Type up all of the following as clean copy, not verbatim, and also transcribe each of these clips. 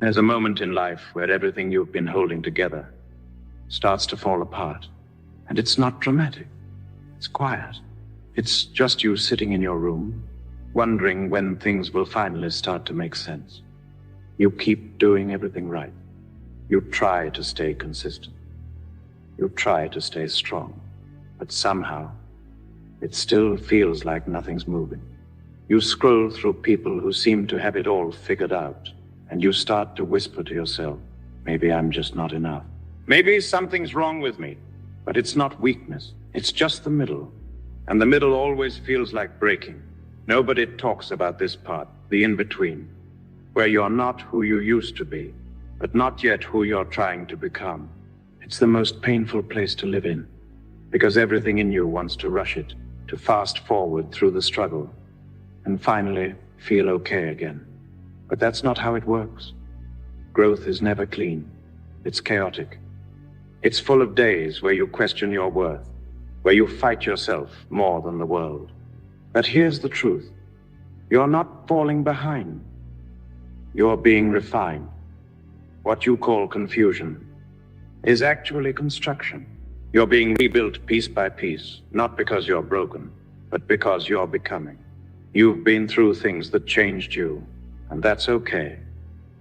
There's a moment in life where everything you've been holding together starts to fall apart. And it's not dramatic. It's quiet. It's just you sitting in your room, wondering when things will finally start to make sense. You keep doing everything right. You try to stay consistent. You try to stay strong. But somehow, it still feels like nothing's moving. You scroll through people who seem to have it all figured out, and you start to whisper to yourself, maybe I'm just not enough. Maybe something's wrong with me, but it's not weakness. It's just the middle. And the middle always feels like breaking. Nobody talks about this part, the in-between, where you're not who you used to be, but not yet who you're trying to become. It's the most painful place to live in, because everything in you wants to rush it, to fast forward through the struggle, and finally feel okay again. But that's not how it works. Growth is never clean. It's chaotic. It's full of days where you question your worth, where you fight yourself more than the world. But here's the truth. You're not falling behind. You're being refined. What you call confusion is actually construction. You're being rebuilt piece by piece, not because you're broken, but because you're becoming. You've been through things that changed you, and that's okay.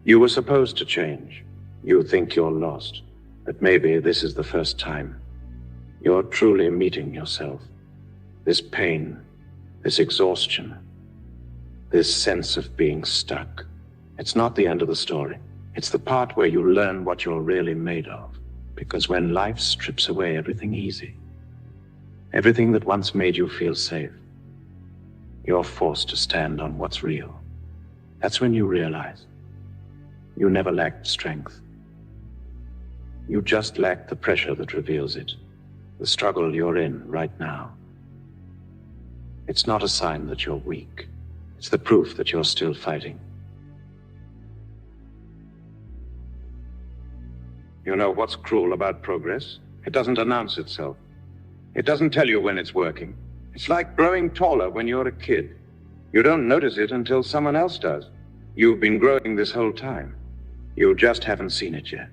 You were supposed to change. You think you're lost, but maybe this is the first time you're truly meeting yourself. This pain, this exhaustion, this sense of being stuck. It's not the end of the story. It's the part where you learn what you're really made of. Because when life strips away everything easy, everything that once made you feel safe, you're forced to stand on what's real. That's when you realize you never lacked strength. You just lack the pressure that reveals it, the struggle you're in right now. It's not a sign that you're weak. It's the proof that you're still fighting. You know what's cruel about progress? It doesn't announce itself. It doesn't tell you when it's working. It's like growing taller when you're a kid. You don't notice it until someone else does. You've been growing this whole time. You just haven't seen it yet.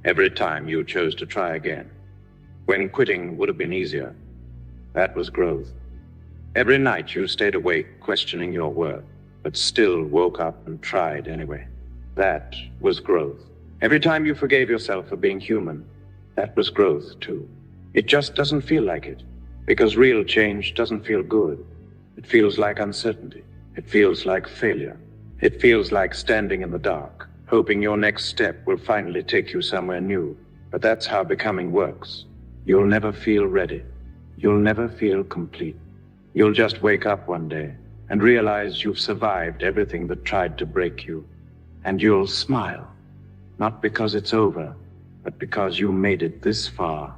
Every time you chose to try again, when quitting would have been easier, that was growth. Every night you stayed awake questioning your worth, but still woke up and tried anyway. That was growth. Every time you forgave yourself for being human, that was growth too. It just doesn't feel like it, because real change doesn't feel good. It feels like uncertainty. It feels like failure. It feels like standing in the dark, hoping your next step will finally take you somewhere new. But that's how becoming works. You'll never feel ready. You'll never feel complete. You'll just wake up one day and realize you've survived everything that tried to break you. And you'll smile, not because it's over, but because you made it this far.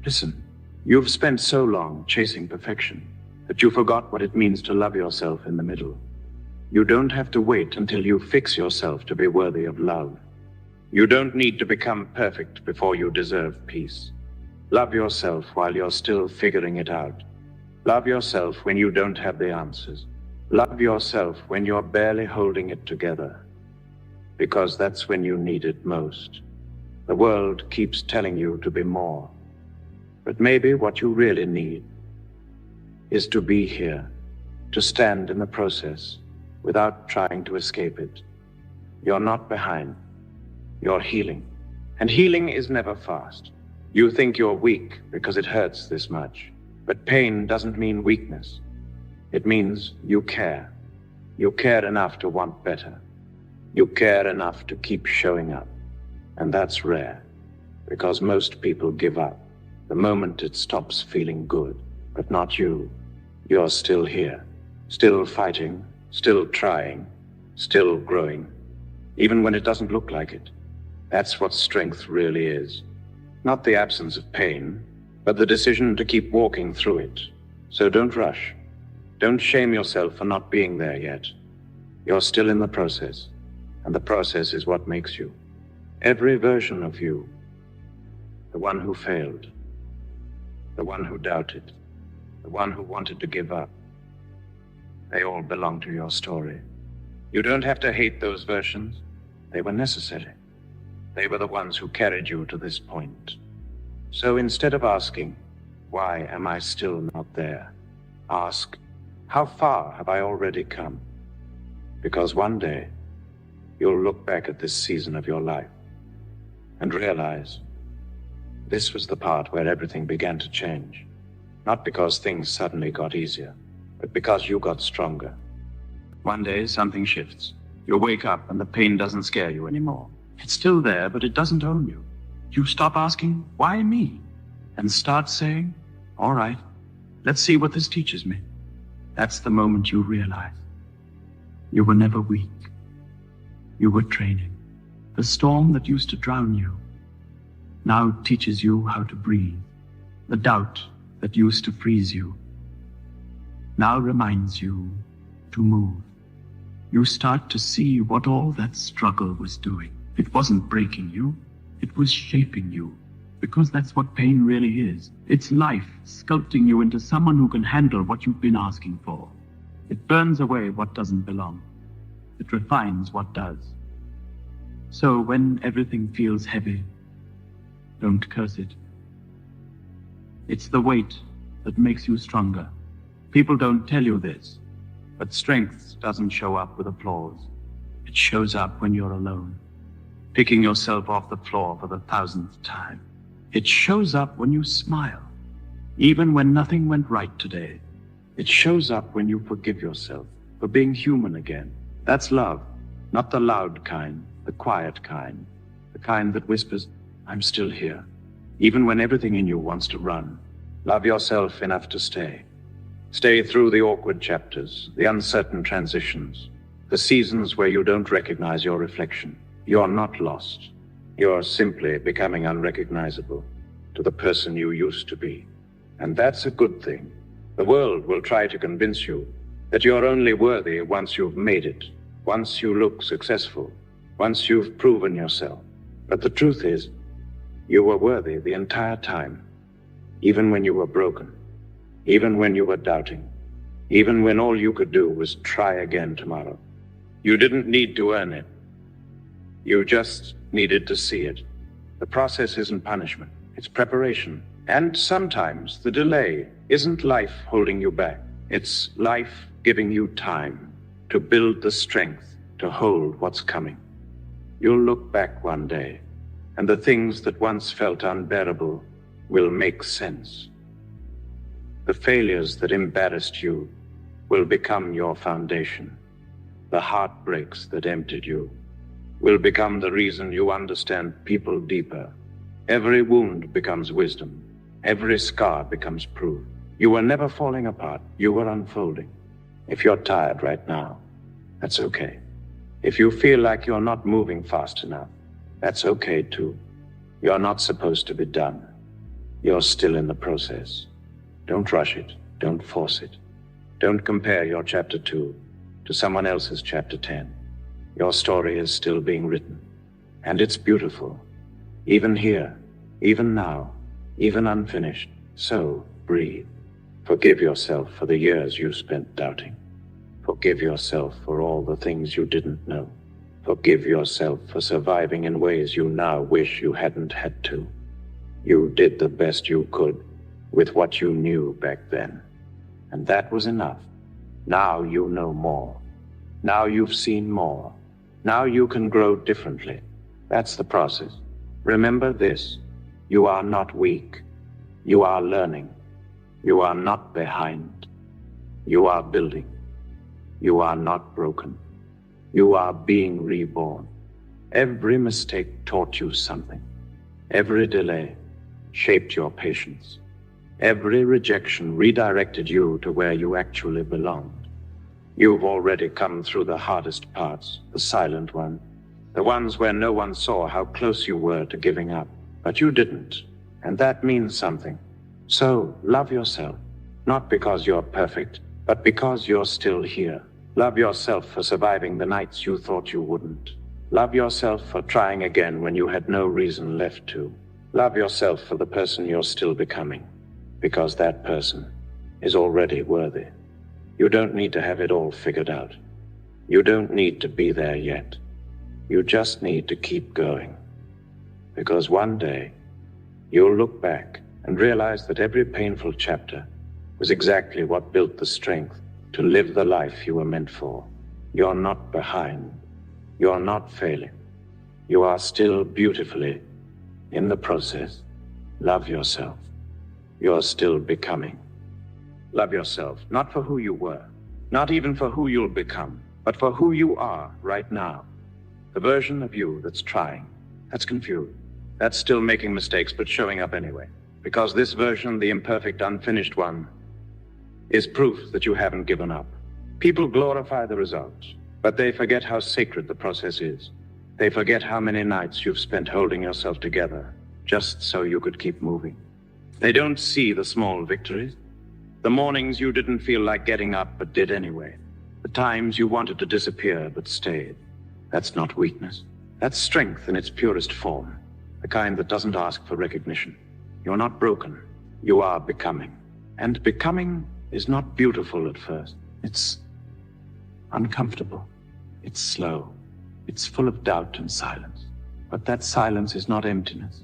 Listen, you've spent so long chasing perfection that you forgot what it means to love yourself in the middle. You don't have to wait until you fix yourself to be worthy of love. You don't need to become perfect before you deserve peace. Love yourself while you're still figuring it out. Love yourself when you don't have the answers. Love yourself when you're barely holding it together. Because that's when you need it most. The world keeps telling you to be more. But maybe what you really need is to be here, to stand in the process without trying to escape it. You're not behind. You're healing. And healing is never fast. You think you're weak because it hurts this much. But pain doesn't mean weakness. It means you care. You care enough to want better. You care enough to keep showing up. And that's rare, because most people give up the moment it stops feeling good. But not you. You're still here, still fighting, still trying, still growing, even when it doesn't look like it. That's what strength really is. Not the absence of pain, but the decision to keep walking through it. So don't rush. Don't shame yourself for not being there yet. You're still in the process, and the process is what makes you. Every version of you, the one who failed, the one who doubted, the one who wanted to give up, they all belong to your story. You don't have to hate those versions. They were necessary. They were the ones who carried you to this point. So instead of asking, why am I still not there? Ask, how far have I already come? Because one day, you'll look back at this season of your life and realize this was the part where everything began to change. Not because things suddenly got easier, but because you got stronger. One day, something shifts. You wake up and the pain doesn't scare you anymore. It's still there, but it doesn't own you. You stop asking, why me? And start saying, all right, let's see what this teaches me. That's the moment you realize you were never weak. You were training. The storm that used to drown you now teaches you how to breathe. The doubt that used to freeze you now reminds you to move. You start to see what all that struggle was doing. It wasn't breaking you, it was shaping you. Because that's what pain really is. It's life sculpting you into someone who can handle what you've been asking for. It burns away what doesn't belong. It refines what does. So when everything feels heavy, don't curse it. It's the weight that makes you stronger. People don't tell you this, but strength doesn't show up with applause. It shows up when you're alone, picking yourself off the floor for the 1000th time. It shows up when you smile, even when nothing went right today. It shows up when you forgive yourself for being human again. That's love, not the loud kind, the quiet kind, the kind that whispers, I'm still here, even when everything in you wants to run. Love yourself enough to stay. Stay through the awkward chapters, the uncertain transitions, the seasons where you don't recognize your reflection. You're not lost. You're simply becoming unrecognizable to the person you used to be. And that's a good thing. The world will try to convince you that you're only worthy once you've made it, once you look successful, once you've proven yourself. But the truth is, you were worthy the entire time, even when you were broken, even when you were doubting, even when all you could do was try again tomorrow. You didn't need to earn it. You just needed to see it. The process isn't punishment, it's preparation. And sometimes the delay isn't life holding you back. It's life giving you time to build the strength to hold what's coming. You'll look back one day, and the things that once felt unbearable will make sense. The failures that embarrassed you will become your foundation. The heartbreaks that emptied you will become the reason you understand people deeper. Every wound becomes wisdom. Every scar becomes proof. You were never falling apart. You were unfolding. If you're tired right now, that's okay. If you feel like you're not moving fast enough, that's okay too. You're not supposed to be done. You're still in the process. Don't rush it. Don't force it. Don't compare your chapter 2 to someone else's chapter 10. Your story is still being written, and it's beautiful. Even here, even now, even unfinished. So breathe. Forgive yourself for the years you spent doubting. Forgive yourself for all the things you didn't know. Forgive yourself for surviving in ways you now wish you hadn't had to. You did the best you could with what you knew back then, and that was enough. Now you know more. Now you've seen more. Now you can grow differently. That's the process. Remember this. You are not weak. You are learning. You are not behind. You are building. You are not broken. You are being reborn. Every mistake taught you something. Every delay shaped your patience. Every rejection redirected you to where you actually belonged. You've already come through the hardest parts, the silent one, the ones where no one saw how close you were to giving up. But you didn't, and that means something. So love yourself, not because you're perfect, but because you're still here. Love yourself for surviving the nights you thought you wouldn't. Love yourself for trying again when you had no reason left to. Love yourself for the person you're still becoming, because that person is already worthy. You don't need to have it all figured out. You don't need to be there yet. You just need to keep going. Because one day, you'll look back and realize that every painful chapter was exactly what built the strength to live the life you were meant for. You're not behind. You're not failing. You are still beautifully in the process. Love yourself. You're still becoming. Love yourself, not for who you were, not even for who you'll become, but for who you are right now. The version of you that's trying, that's confused, that's still making mistakes but showing up anyway. Because this version, the imperfect, unfinished one, is proof that you haven't given up. People glorify the results, but they forget how sacred the process is. They forget how many nights you've spent holding yourself together just so you could keep moving. They don't see the small victories, the mornings you didn't feel like getting up but did anyway, the times you wanted to disappear but stayed. That's not weakness. That's strength in its purest form, the kind that doesn't ask for recognition. You're not broken. You are becoming. And becoming is not beautiful at first. It's uncomfortable. It's slow. It's full of doubt and silence. But that silence is not emptiness.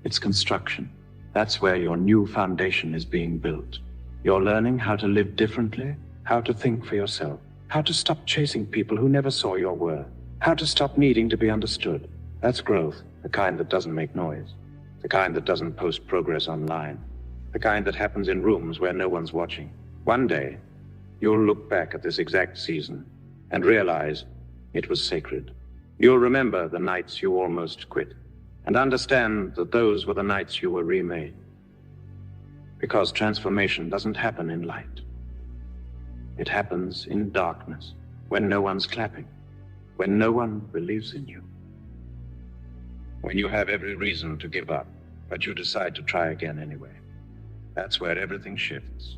It's construction. That's where your new foundation is being built. You're learning how to live differently, how to think for yourself, how to stop chasing people who never saw your worth, how to stop needing to be understood. That's growth, the kind that doesn't make noise, the kind that doesn't post progress online, the kind that happens in rooms where no one's watching. One day, you'll look back at this exact season and realize it was sacred. You'll remember the nights you almost quit and understand that those were the nights you were remade. Because transformation doesn't happen in light. It happens in darkness, when no one's clapping, when no one believes in you. When you have every reason to give up, but you decide to try again anyway. That's where everything shifts.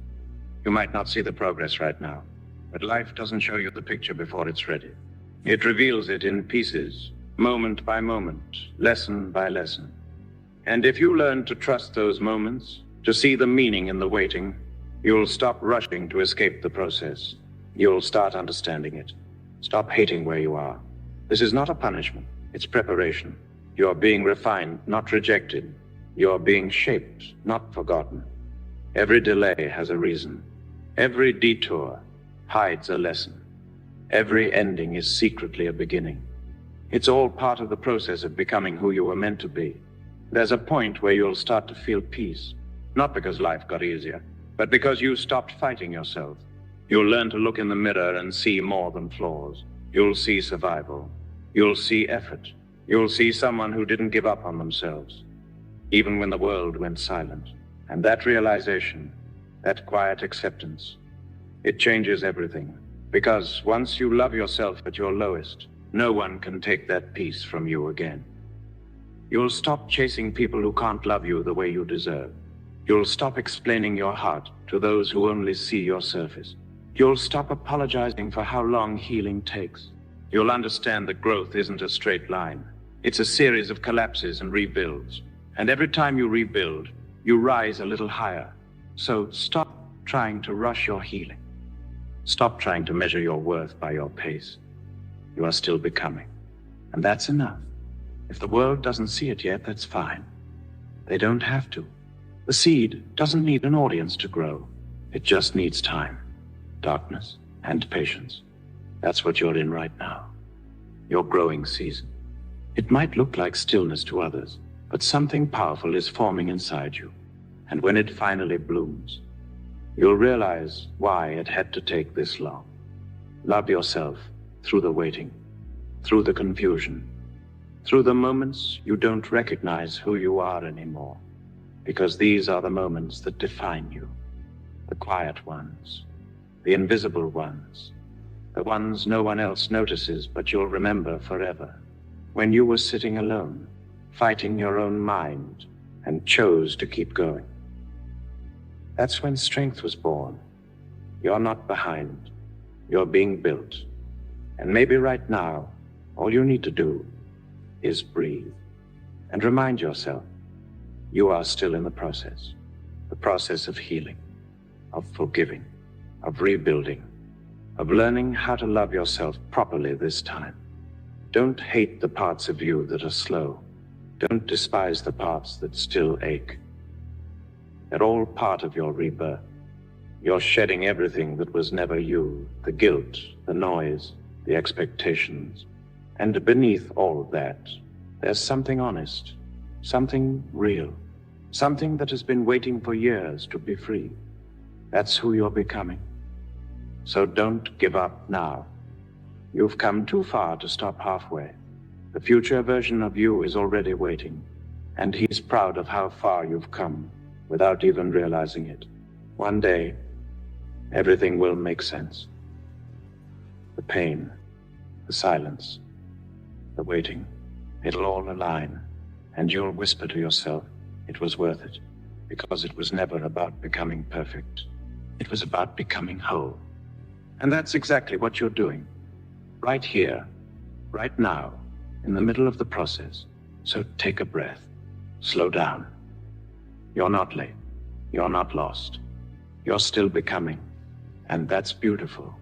You might not see the progress right now, but life doesn't show you the picture before it's ready. It reveals it in pieces, moment by moment, lesson by lesson. And if you learn to trust those moments, to see the meaning in the waiting, you'll stop rushing to escape the process. You'll start understanding it. Stop hating where you are. This is not a punishment, it's preparation. You're being refined, not rejected. You're being shaped, not forgotten. Every delay has a reason. Every detour hides a lesson. Every ending is secretly a beginning. It's all part of the process of becoming who you were meant to be. There's a point where you'll start to feel peace, not because life got easier, but because you stopped fighting yourself. You'll learn to look in the mirror and see more than flaws. You'll see survival. You'll see effort. You'll see someone who didn't give up on themselves, even when the world went silent. And that realization, that quiet acceptance, it changes everything. Because once you love yourself at your lowest, no one can take that peace from you again. You'll stop chasing people who can't love you the way you deserve. You'll stop explaining your heart to those who only see your surface. You'll stop apologizing for how long healing takes. You'll understand that growth isn't a straight line. It's a series of collapses and rebuilds. And every time you rebuild, you rise a little higher. So stop trying to rush your healing. Stop trying to measure your worth by your pace. You are still becoming. And that's enough. If the world doesn't see it yet, that's fine. They don't have to. The seed doesn't need an audience to grow. It just needs time, darkness, and patience. That's what you're in right now. Your growing season. It might look like stillness to others, but something powerful is forming inside you. And when it finally blooms, you'll realize why it had to take this long. Love yourself through the waiting, through the confusion, through the moments you don't recognize who you are anymore. Because these are the moments that define you. The quiet ones, the invisible ones, the ones no one else notices but you'll remember forever. When you were sitting alone, fighting your own mind, and chose to keep going. That's when strength was born. You're not behind. You're being built. And maybe right now, all you need to do is breathe and remind yourself you are still in the process of healing, of forgiving, of rebuilding, of learning how to love yourself properly this time. Don't hate the parts of you that are slow. Don't despise the parts that still ache. They're all part of your rebirth. You're shedding everything that was never you, the guilt, the noise, the expectations. And beneath all of that, there's something honest, something real, something that has been waiting for years to be free. That's who you're becoming. So don't give up now. You've come too far to stop halfway. The future version of you is already waiting, and he's proud of how far you've come without even realizing it. One day, everything will make sense. The pain, the silence, the waiting, it'll all align, and you'll whisper to yourself, it was worth it, because it was never about becoming perfect. It was about becoming whole. And that's exactly what you're doing. Right here, right now, in the middle of the process. So take a breath. Slow down. You're not late. You're not lost. You're still becoming. And that's beautiful.